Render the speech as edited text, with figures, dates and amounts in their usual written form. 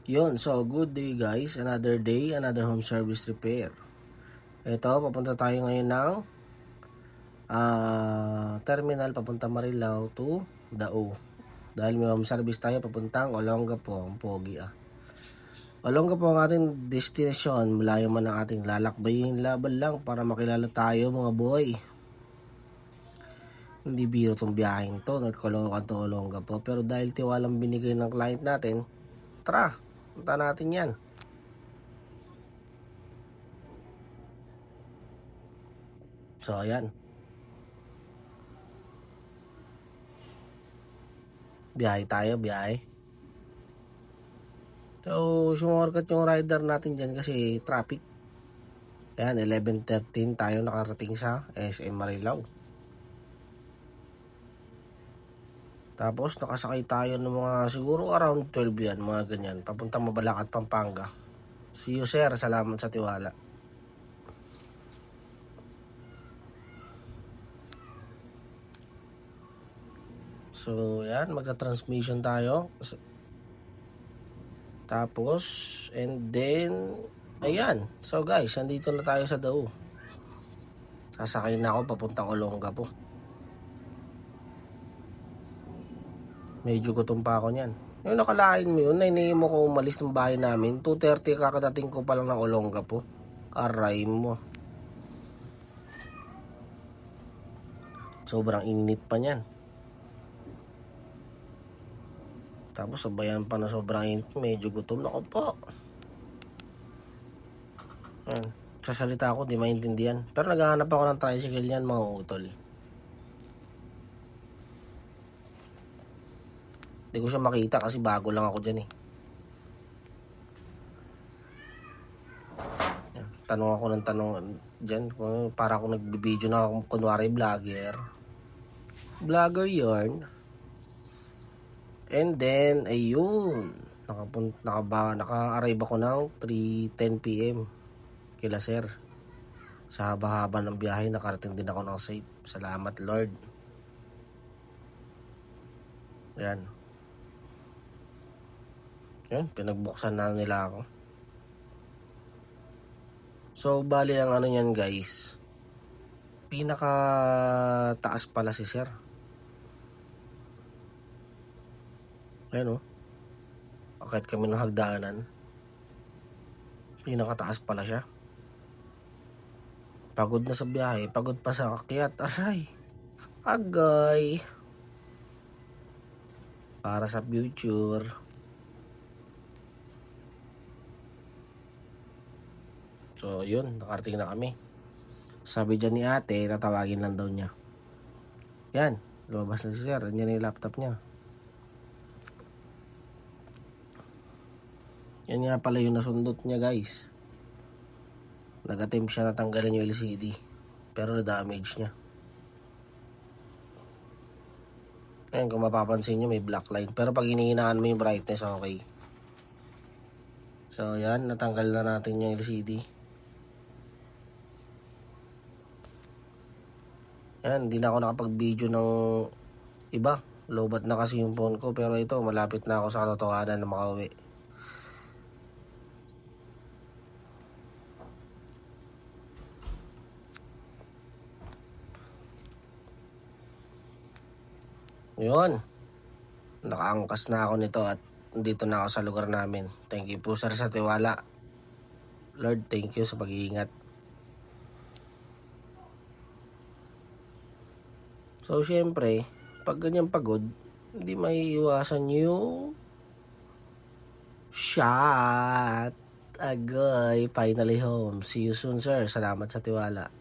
Yun, so good day guys. Another day, another home service repair. Ito, papunta tayo ngayon ng terminal papunta Marilao to Dao. Dahil may home service tayo papuntang Olongapo, ang pogi Olongapo ang ating destination. Malayo man ang ating lalakbayin, laban lang para makilala tayo mga boy. Hindi biro tong biyahin to, North Caloocan to Olongapo. Pero dahil tiwalang binigay ng client natin, tara, punta natin yan. So, ayan. Biyahe tayo, biyahe. So, sumorkat yung rider natin dyan kasi traffic. Ayan, 11:13 tayo nakarating sa SM Marilao. Tapos, nakasakay tayo ng mga siguro around 12 yan, mga ganyan. Papunta Mabalacat, Pampanga. See you, sir. Salamat sa tiwala. So, yan. Magka-transmission tayo. Tapos, and then, ayan. So, guys, nandito na tayo sa Dao. Sasakay na ako papuntang Olongapo. Medyo gutom pa ako niyan. Yung nakalain mo yun, 9 AM ko umalis ng bahay namin. 2:30 kakadating ko pa lang ng Olongapo. Aray mo. Sobrang init pa niyan. Tapos sabayan pa na sobrang init, medyo gutom na ako po. Ayan. Sa salita ako, di maintindihan. Pero naghahanap ako ng tricycle niyan, mga utol. Hindi ko siya makita kasi bago lang ako dyan eh. Ayan. Tanong ako ng tanong dyan. Para ako nagbibideo na ako, kunwari vlogger. Vlogger yarn. And then, ayun. Naka-arrive ako ng 3:10 PM. Kila sir. Sa haba-haba ng biyahe, nakarating din ako ng safe. Salamat Lord. Ayan. Ayan, pinagbuksan na nila ako. So, bali ang ano yan guys. Pinaka taas pala si sir. Ayan o. Akit kami ng hagdanan. Pinakataas pala siya. Pagod na sa biyahe. Pagod pa sa akyat. Aray. Agay. Para sa future. So, yun. Nakarating na kami. Sabi dyan ni ate, tatawagin lang daw niya. Yan. Lumabas na si sir. Yan yung laptop niya. Yan nga pala yung nasundot niya guys. Nag-attempt siya na tanggalin yung LCD. Pero na-damage niya. Ayan, kung mapapansin nyo may black line. Pero pag hinihinaan mo yung brightness, okay. So yan, natanggal na natin yung LCD. Yan, hindi na ako nakapag-video ng iba. Lobat na kasi yung phone ko. Pero ito, malapit na ako sa katotohanan na makauwi. Yun. Nakaangkas na ako nito at dito na ako sa lugar namin. Thank you po sir sa tiwala. Lord, thank you sa pag-iingat. So, syempre, pag ganyan pagod, hindi maiiwasan yung shot. Agay, finally home. See you soon, sir. Salamat sa tiwala.